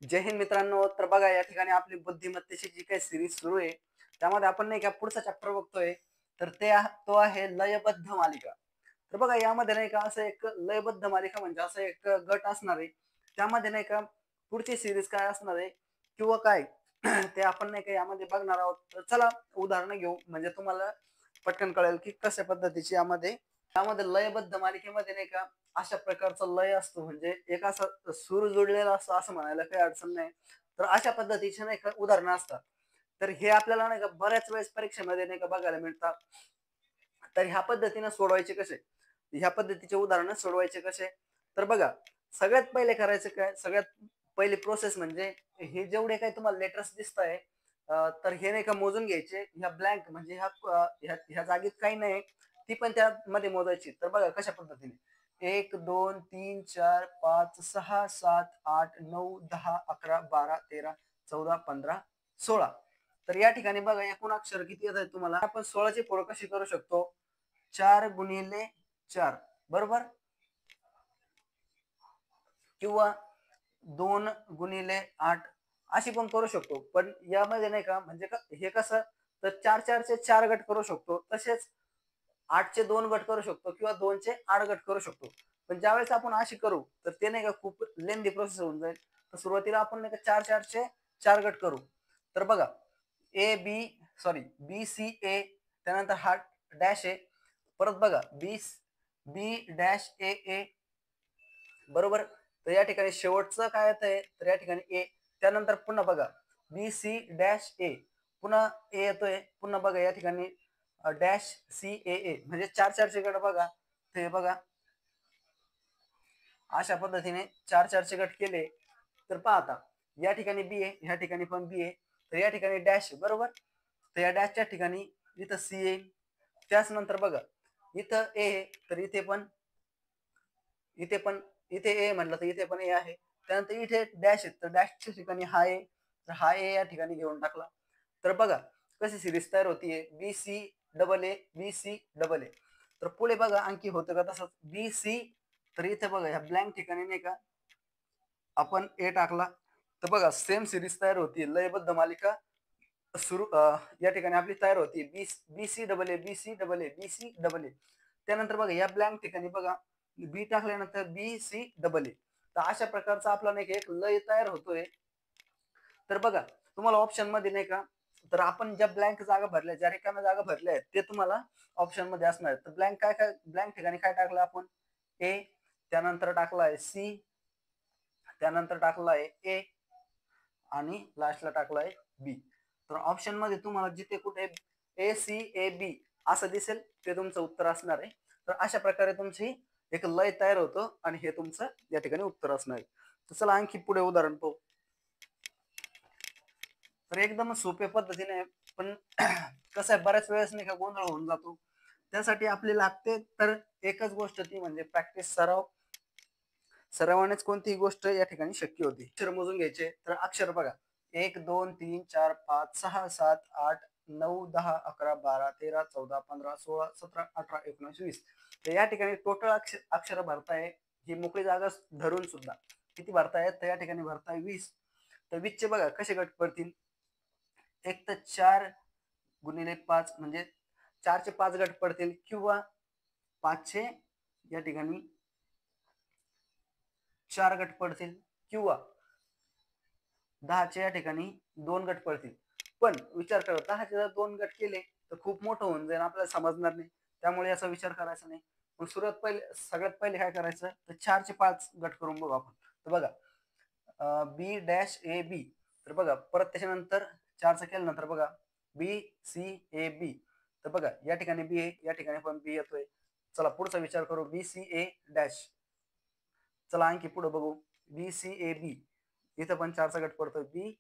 जय हिंद मित्रांनो. तर बघा या ठिकाणी आपली बुद्धिमत्तेची जी काही सिरीज सुरू आहे त्यामध्ये आपण नाही का पुढचा चॅप्टर बघतोय. तर तो आहे लयबद्ध मालिका. तर बघा यामध्ये नाही का असं एक लयबद्ध मालिका म्हणजे असं एक गट असणार आहे. त्यामध्ये नाही का पुढची सिरीज काय असणार आहे किंवा काय ते आपण नाही का यामध्ये बघणार आहोत. तर चला उदाहरणं घेऊ म्हणजे तुम्हाला पटकन कळेल की कशा पद्धतीची यामध्ये लयबद्ध मालिकेमध्ये नाही का अशा प्रकारचा लय असतो म्हणजे एक असा सूर जोडलेला असतो असं म्हणायला काही अडचण नाही. तर अशा पद्धतीचे नाही का उदाहरणं असतात. तर हे आपल्याला नाही का बऱ्याच वेळेस परीक्षेमध्ये नाही का बघायला मिळतात. तर ह्या पद्धतीने सोडवायचे कसे, ह्या पद्धतीचे उदाहरणं सोडवायचे कसे. तर बघा सगळ्यात पहिले करायचं काय, सगळ्यात पहिली प्रोसेस म्हणजे हे जेवढे काही तुम्हाला लेटर्स दिसत आहे तर हे नाही का मोजून घ्यायचे. ह्या ब्लँक म्हणजे ह्या जागेत काही नाही ती पण त्यामध्ये मोजायची. तर बघा कशा पद्धतीने 1 2 3 4 5 6 7 8 9 10 11 12 13 14 15 16. तर या ठिकाणी बघा एकूण अक्षर किती येत आहेत तुम्हाला. आपण 16ची पोळ कशी करू शकतो, 4 गुणिले 4 बरोबर, किंवा 2 गुणिले 8 अशी पण करू शकतो. पण यामध्ये नाही का म्हणजे हे कसं, तर 4 चे 4 गट करू शकतो, तसेच 8 चे 2 गट करू शकतो किंवा 2 चे 8 गट करू शकतो. पण ज्यावेळेस आपण अशी करू तर ते नाही का खूप लेंदी प्रोसेस होऊन जाईल. तर सुरुवातीला आपण नाही का 4 चे 4 गट करू. तर बघा A B sorry B C ए, त्यानंतर हा डॅश आहे, परत बघा बी बी डॅश ए ए बरोबर. तर या ठिकाणी शेवटचं काय येत आहे, तर या ठिकाणी ए, त्यानंतर पुन्हा बघा बी सी डॅश ए, पुन्हा ए येतोय, पुन्हा बघा या ठिकाणी डॅश सी ए ए म्हणजे 4 चे गट बघा. ते बघा अशा पद्धतीने 4 चे गट केले. तर पहा आता या ठिकाणी बी आहे, ह्या ठिकाणी पण बी आहे, तर या ठिकाणी डॅश आहे बरोबर. तर या डॅशच्या ठिकाणी इथं सी येईल. त्याच नंतर बघा इथं ए आहे, तर इथे पण इथे ए म्हटलं तर इथे पण ए आहे. त्यानंतर इथे डॅश आहे, तर डॅशच्या ठिकाणी हा ए, तर हा ए या ठिकाणी घेऊन टाकला. तर बघा कशी सिरीज तयार होतीये, B C double A B C double A. तर पुढे बघा आणखी होतं का तसंच बी सी. तर इथे बघा ह्या ब्लँक ठिकाणी नाही का आपण ए टाकला. तर बघा सेम सिरीज तयार होती, लयबद्ध मालिका सुरू या ठिकाणी आपली तयार होती, B B C double A B C double A B C double A. त्यानंतर बघा या ब्लँक ठिकाणी बघा बी टाकल्यानंतर बी सी डबल ए. तर अशा प्रकारचा आपला नाही का एक लय तयार होतोय. तर बघा तुम्हाला ऑप्शन मध्ये नाही का, तर आपण ज्या ब्लँक जागा भरल्या, ज्या रिकाम्या जागा भरल्या आहेत ते तुम्हाला ऑप्शन मध्ये असणार. तर ब्लँक काय काय ब्लँक ठिकाणी काय टाकलं आपण, ए, त्यानंतर टाकलाय सी, त्यानंतर टाकलाय ए, आणि लास्टला टाकलाय बी. तर ऑप्शन मध्ये तुम्हाला जिथे कुठे ए सी ए बी असं दिसेल ते तुमचं उत्तर असणार आहे. तर अशा प्रकारे तुमची एक लय तयार होतं आणि हे तुमचं या ठिकाणी उत्तर असणार आहे. तर चला आणखी पुढे उदाहरण पाहू. तर एकदम सोप्या पद्धतीने आहे, पण कसं आहे बऱ्याच वेळेस नाही का गोंधळ होऊन जातो. त्यासाठी आपली लागते तर एकच गोष्ट, ती म्हणजे प्रॅक्टिस, सराव. सरावानेच कोणतीही गोष्ट या ठिकाणी शक्य होती. अक्षर मोजून घ्यायचे. तर अक्षर बघा 1 2 3 4 5 6 7 8 9 10 11 12 13 14 15 16 17 18 19 20. तर या ठिकाणी टोटल अक्षर भरताय ही मोकळी जागा धरून सुद्धा किती भरतायत, तर या ठिकाणी भरताय 20. तर 20 चे बघा कसे गट पडतील. एक तर 4 गुणिले 5 म्हणजे 4 चे 5 गट पडतील, किंवा 5 चे या ठिकाणी 4 गट पडतील, किंवा 10 च्या या ठिकाणी 2 गट पडतील. पण विचार करा 10 चे जर 2 गट केले तर खूप मोठं होऊन जाईल, आपल्याला समजणार नाही. त्यामुळे याचा विचार करायचा नाही. मग सगळ्यात पहिले काय करायचं, तर 4 चे 5 गट करून बघू आपण. तर बघा बी डॅश ए बी. तर बघा परत त्याच्यानंतर 4चं केल्यानंतर बघा बी सी ए बी. तर बघा या ठिकाणी बी आहे, या ठिकाणी पण बी येतोय. चला पुढचा विचार करू, बी सी ए डॅश. चला आणखी पुढे बघू, बी सी ए बी. इथं पण 4चा गट पडतोय बी.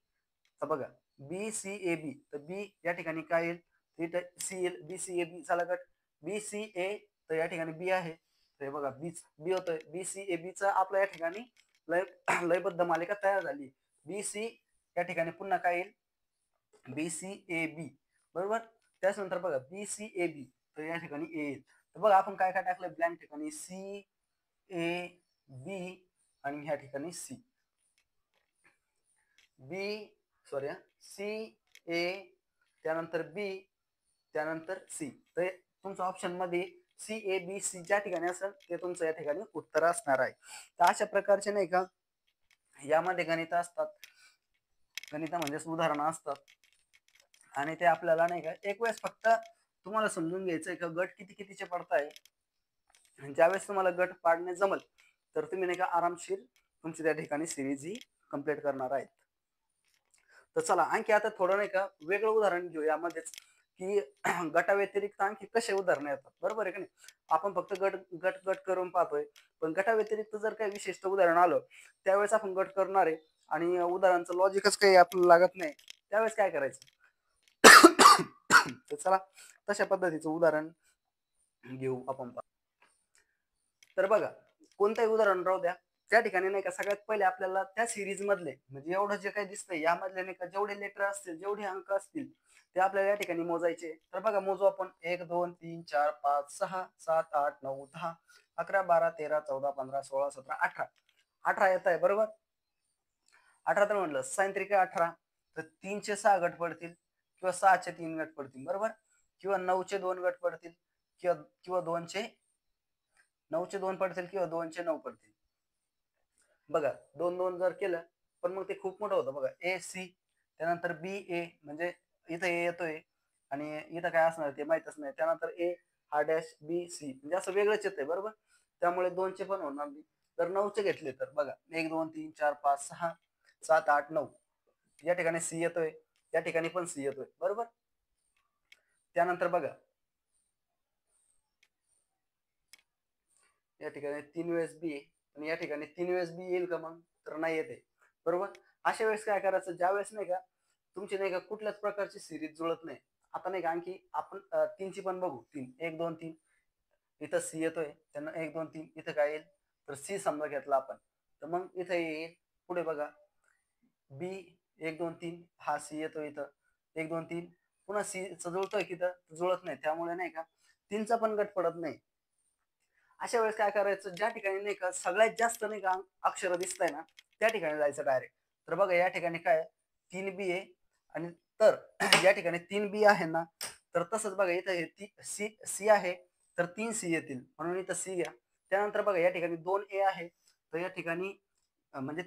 तर बघा बी सी ए बी, तर बी या ठिकाणी काय येईल, इथं सी येईल, बी सी ए बी झाला गट. बी सी ए, तर या ठिकाणी बी आहे, तर बघा बी बी होतोय. बी सी ए बी चा आपल्या या ठिकाणी लय लयबद्ध मालिका तयार झाली. बी सी या ठिकाणी पुन्हा काय येईल, बी सी ए बी बरोबर. त्याच्यानंतर बघा बी सी ए बी, तर या ठिकाणी ए येईल. तर बघा आपण काय काय टाकलं ब्लँक ठिकाणी, सी ए बी आणि ह्या ठिकाणी सी. बी सॉरी सी ए त्यानंतर बी त्यानंतर सी. तर तुमच्या ऑप्शन मध्ये सी ए बी सी ज्या ठिकाणी असेल ते तुमचं या ठिकाणी उत्तर असणार आहे. तर अशा प्रकारचे नाही का यामध्ये गणित असतात, गणित म्हणजे उदाहरणं असतात आणि ते आपल्याला नाही का एक वेळेस फक्त तुम्हाला समजून घ्यायचंय का गट किती कितीचे पडताय. ज्यावेळेस तुम्हाला गट पाडणे जमल तर तुम्ही नाही का आरामशीर तुमची त्या ठिकाणी सिरीज ही कंप्लीट करणार आहेत. तर चला आणखी आता थोडं नाही का वेगळं उदाहरण घेऊ यामध्येच की गटाव्यतिरिक्त आणखी कसे उदाहरण येतात. बरोबर आहे का नाही. आपण फक्त गट गट गट करून पाहतोय, पण गटाव्यतिरिक्त जर काही विशिष्ट उदाहरण आलं त्यावेळेस आपण गट करणार आहे आणि उदाहरणाचं लॉजिकच काही आपल्याला लागत नाही, त्यावेळेस काय करायचं. तर चला तशा पद्धतीचं उदाहरण घेऊ आपण. तर बघा कोणतंही उदाहरण राहू द्या, त्या ठिकाणी नाही का सगळ्यात पहिले आपल्याला त्या सिरीज मधले म्हणजे एवढं जे काही दिसतंय यामधले नाही का जेवढे लेटर असतील जेवढे अंक असतील ते आपल्याला या ठिकाणी मोजायचे. तर बघा मोजू आपण 1 2 3 4 5 6 7 8 9 10 11 12 13 14 15 16 17 18 18 येत आहे. बरोबर 18 तर म्हटलं सायंत्रिक 18 तर 3चे 6 गट पडतील किंवा 6चे 3 गट पडतील. बरोबर किंवा 9चे 2 गट पडतील किंवा किंवा 9चे 2 पडतील किंवा 2चे 9 पडतील. बघा 2 2 जर केलं पण मग ते खूप मोठं होतं. बघा ए सी त्यानंतर बी ए म्हणजे इथं ए येतोय आणि इथं काय असणार ते माहितच नाही. त्यानंतर ए हा डॅश बी सी म्हणजे असं वेगळंच येतंय. बरोबर त्यामुळे 2चे पण होणार नाही. जर 9चे घेतले तर बघा 1 2 3 4 5 6 7 8 9 या ठिकाणी सी येतोय, या ठिकाणी पण सी येतोय. बरोबर त्यानंतर बघा या ठिकाणी 3 वेळेस बी आणि या ठिकाणी 3 वेळेस बी येईल का मग, तर नाही येते. बरोबर अशा वेळेस काय करायचं, ज्या वेळेस नाही का तुमची नाही का कुठल्याच प्रकारची सिरीज जुळत नाही. आता नाही का आणखी आपण 3ची पण बघू. 3 1 2 3 इथं सी येतोय, त्यांना 1 2 3 इथं काय येईल तर सी समजा घेतला आपण तर मग इथं येईल. पुढे बघा बी 1 2 3 हा सी येतो इथं 1 2 3 पुन्हा सी जुळतोय की तर जुळत नाही, त्यामुळे नाही का 3चा पण गट पडत नाही. अशा वेळेस काय करायचं, ज्या ठिकाणी नाही का सगळ्यात जास्त नाही का अक्षर दिसत आहे ना त्या ठिकाणी जायचं डायरेक्ट. तर बघा या ठिकाणी काय 3 बी आहे आणि तर या ठिकाणी 3 बी आहे ना, तर तसंच बघा इथं सी सी आहे तर 3 सी येतील म्हणून इथं सी घ्या. त्यानंतर बघा या ठिकाणी 2 ए आहे तर या ठिकाणी म्हणजे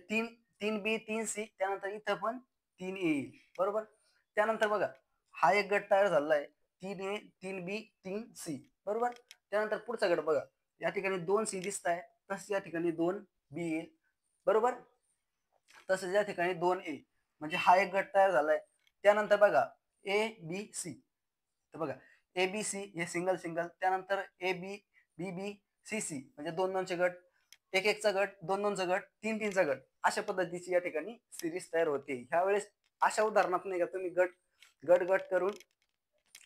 3 बी 3 सी त्यानंतर इथं पण 3 ए येईल. बरोबर त्यानंतर बघा हा एक गट तयार झालेला आहे 3 ए 3 बी 3 सी. बरोबर त्यानंतर पुढचा गट बघा या ठिकाणी 2 सी दिसत आहे तसंच या ठिकाणी 2 बी येईल. बरोबर तसंच या ठिकाणी 2 ए म्हणजे हा एक गट तयार झालाय. त्यानंतर बघा ए बी सी तर बघा ए बी सी हे सिंगल सिंगल त्यानंतर A B B B C C म्हणजे 2 2 चे गट, 1 1 चा गट, 2 2 चा गट, 3 3 चा गट अशा पद्धतीची या ठिकाणी सिरीज तयार होते. ह्यावेळेस अशा उदाहरणात नाही का तुम्ही गट गट गट करून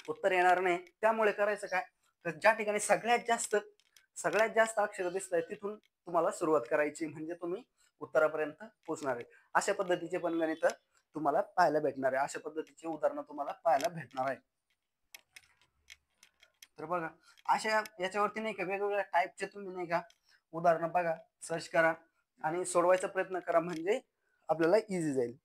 उत्तर येणार नाही. त्यामुळे करायचं काय तर ज्या ठिकाणी सगळ्यात जास्त अक्षर दिसत आहे तिथून तुम्हाला सुरुवात करायची म्हणजे तुम्ही उत्तरापर्यंत पोहोचणार आहे. अशा पद्धतीचे पण गणित तुम्हाला पाहायला भेटणार आहे, अशा पद्धतीचे उदाहरणं तुम्हाला पाहायला भेटणार आहे. तर बघा अशा याच्यावरती नाही का वेगवेगळ्या टाईपचे तुम्ही नाही का उदाहरणं बघा, सर्च करा आणि सोडवायचा प्रयत्न करा म्हणजे आपल्याला इझी जाईल.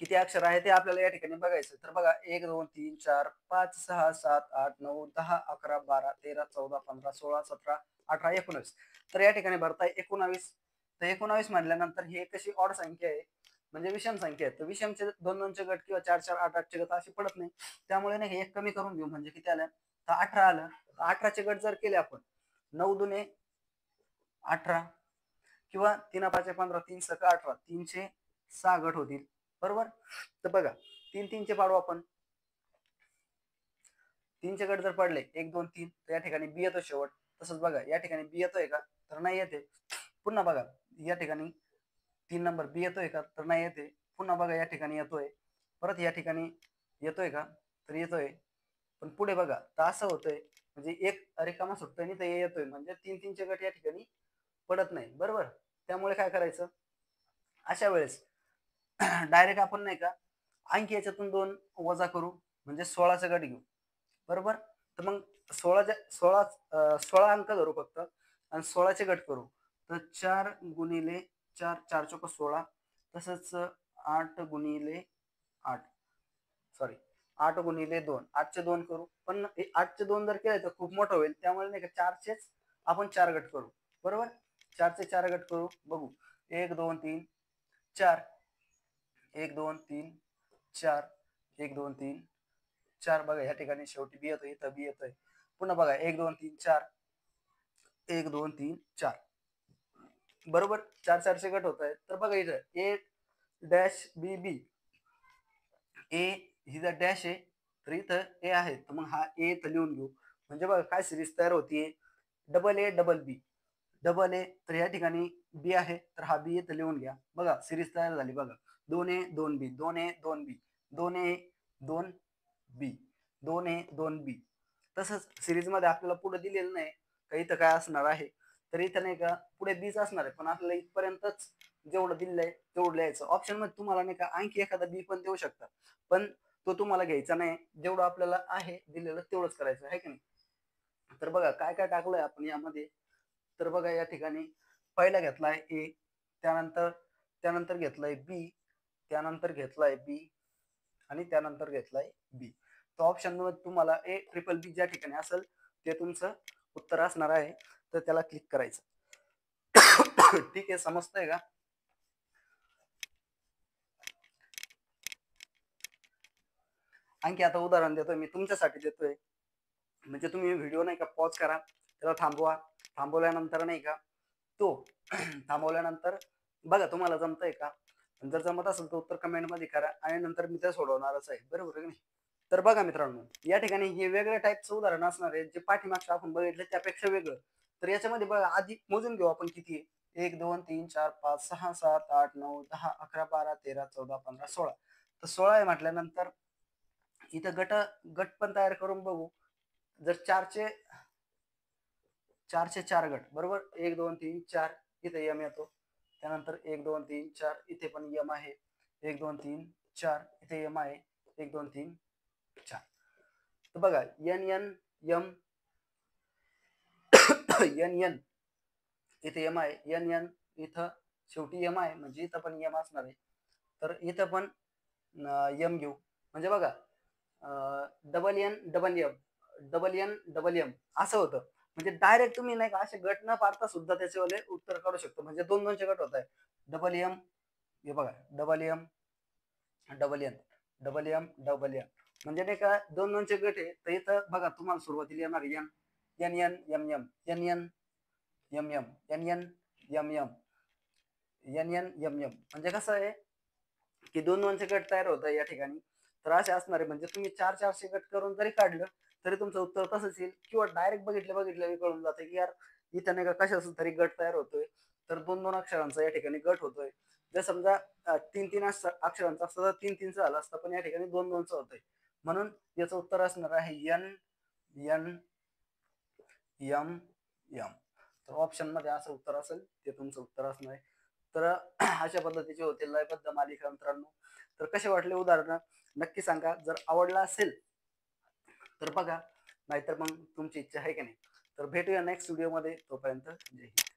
किती अक्षर आहे ते आपल्याला या ठिकाणी बघायचं. तर बघा 1 2 3 4 5 6 7 8 9 10 11 12 13 14 15 16 17 18 19 तर या ठिकाणी भरताय 19. तर 19 म्हटल्यानंतर ही कशी ऑड संख्या आहे म्हणजे विषम संख्या आहे. तर विषमचे 2 2 चे गट किंवा 4 4 8 8 चे गट असे पडत नाही. त्यामुळे नाही एक कमी करून घेऊ म्हणजे किती आलं तर 18 आलं. 18 चे गट जर केले आपण 9 दुने 18 किंवा 3 5 15 3 6 18 3चे 6 गट होतील. बरोबर तर बघा 3 3 चे पाडू आपण. 3 चे गट जर पडले 1 2 3 तर या ठिकाणी बी येतो शेवट. तसंच बघा या ठिकाणी बी येतोय का तर नाही येते. पुन्हा बघा या ठिकाणी 3 नंबर बी येतोय का तर नाही येते. पुन्हा बघा या ठिकाणी येतोय, परत या ठिकाणी येतोय का तर येतोय. पण पुढे बघा तर असं होतंय म्हणजे एक रिकामा सुटतोय आणि ते येतोय म्हणजे 3 3 चे गट या ठिकाणी पडत नाही. बरोबर त्यामुळे काय करायचं अशा वेळेस डायरेक्ट आपण नाही का अंकी याच्यातून 2 वजा करू म्हणजे 16चा गट घेऊ. बरोबर तर मग 16 अंक धरू फक्त आणि 16चे गट करू. तर 4 गुणिले 4 4 चौक 16 तसंच 8 सॉरी 8 × 2 8चे 2 करू, पण 8चे 2 जर केले तर खूप मोठं होईल, त्यामुळे नाही का 4चेच आपण 4 गट करू. बरोबर, 4चे 4 गट करू. बघू 1 2 3 4 1 2 3 4 1 2 3 4. बघा या ठिकाणी शेवटी बी येतोय, इथं बी येतोय. पुन्हा बघा 1 2 3 4 1 2 3 4. बरोबर 4 गट होत आहेत. तर बघा इथं ए डॅश बी बी, ए ही जर डॅश आहे तर इथं ए आहे, तर मग हा ए तर लिहून घेऊ. म्हणजे बघा काय सिरीज तयार होतीये, double A double B, double A तर या ठिकाणी बी आहे, तर हा बी इथं लिहून घ्या. बघा सिरीज तयार झाली. बघा 2 ए 2 बी 2 ए 2 बी 2 ए 2 बी 2 ए 2 बी. तसंच सिरीज मध्ये आपल्याला पुढे दिलेलं नाही का इथं काय असणार आहे, तर इथं नाही का पुढे बीच असणार आहे, पण आपल्याला इथपर्यंतच जेवढं दिलंय तेवढं लिहायचं. ऑप्शन मध्ये तुम्हाला नाही का आणखी एखादा बी पण देऊ शकता, पण तो तुम्हाला घ्यायचा नाही. जेवढं आपल्याला आहे दिलेलं तेवढंच करायचं आहे की नाही. तर बघा काय काय टाकलंय आपण यामध्ये. तर बघा या ठिकाणी पहिला घेतलाय ए, त्यानंतर त्यानंतर घेतलाय बी, त्यानंतर घेतलाय बी आणि त्यानंतर घेतलाय बी. तो ऑप्शन मध्ये तुम्हाला ए ट्रिपल बी ज्या ठिकाणी असेल ते तुमचं उत्तर असणार आहे, तर त्याला क्लिक करायचं. ठीक आहे, समजतंय का? आणखी आता उदाहरण देतोय मी, तुमच्यासाठी देतोय. म्हणजे तुम्ही व्हिडिओ नाही का पॉज करा, त्याला थांबवा. थांबवल्यानंतर नाही का तो थांबवल्यानंतर बघा तुम्हाला जमतंय का. जर जमत असेल तर उत्तर कमेंट मध्ये करा आणि नंतर मी ते सोडवणारच आहे. बरोबर आहे की नाही. तर बघा मित्रांनो, या ठिकाणी हे वेगळ्या टाईपचं उदाहरण असणार आहे, जे पाठीमागचं आपण बघितलं त्यापेक्षा वेगळं. तर याच्यामध्ये बघा आधी मोजून घेऊ आपण किती आहे. 1 2 3 4 5 6 7 8 9 10 11 12 13 14 15 16. तर 16 आहे म्हटल्यानंतर इथं गट पण तयार करून बघू. जर चारचे 4 गट, बरोबर 1 2 3 4 इथे यम येतो. त्यानंतर 1 2 3 4 इथे पण यम आहे. 1 2 3 4 इथे यम आहे. 1 2 3 4. तर बघा N N M N N इथे यम आहे. एन एन इथं शेवटी यम आहे, म्हणजे इथं पण यम असणार आहे. तर इथं पण यम घेऊ. म्हणजे बघा double N double M double N double M असं होतं. म्हणजे डायरेक्ट तुम्ही नाही का असे गट न पाडता सुद्धा त्याचे उत्तर काढू शकतो. म्हणजे 2-2चे गट होत आहे. डबल एम, हे बघा double M double N double M double N, म्हणजे नाही का 2-2चे गट आहे. तर इथं बघा तुम्हाला सुरुवातीला येणार N N N M M N N M M N N M M N N M M. म्हणजे कसं आहे की 2-2चे गट तयार होत आहे या ठिकाणी. तर असे असणार आहे. म्हणजे तुम्ही 4-4 गट करून जरी काढलं तरी तुमचं उत्तर तसंच येईल, किंवा डायरेक्ट बघितलं कळून जातं की यार इथं नाही का कशाचा तरी गट तयार होतोय, तर 2-2 अक्षरांचा या ठिकाणी गट होतोय. जर समजा 3-3 अक्षरांचा असतं तर 3-3चं झालं असतं, पण या ठिकाणी 2-2चं होतंय. म्हणून याचं उत्तर असणार आहे एन एन एम एम. तर ऑप्शन मध्ये असं उत्तर असेल, ते तुमचं उत्तर असणार आहे. तर अशा पद्धतीचे होते लयबद्ध मालिका मित्रांनो. तर कसे वाटले उदाहरण नक्की सांगा. जर आवडला असेल तर बघा, नाहीतर मग तुमची इच्छा आहे की नाही. तर भेटूया नेक्स्ट व्हिडिओ मध्ये. तोपर्यंत जय हिंद.